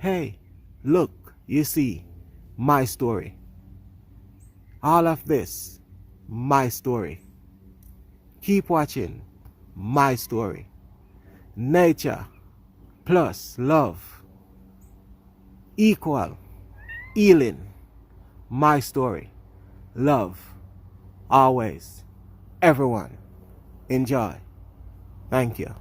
hey, look, you see, my story. All of this, my story. Keep watching, my story. Nature plus love equal healing. My story. Love. Always. Everyone. Enjoy. Thank you.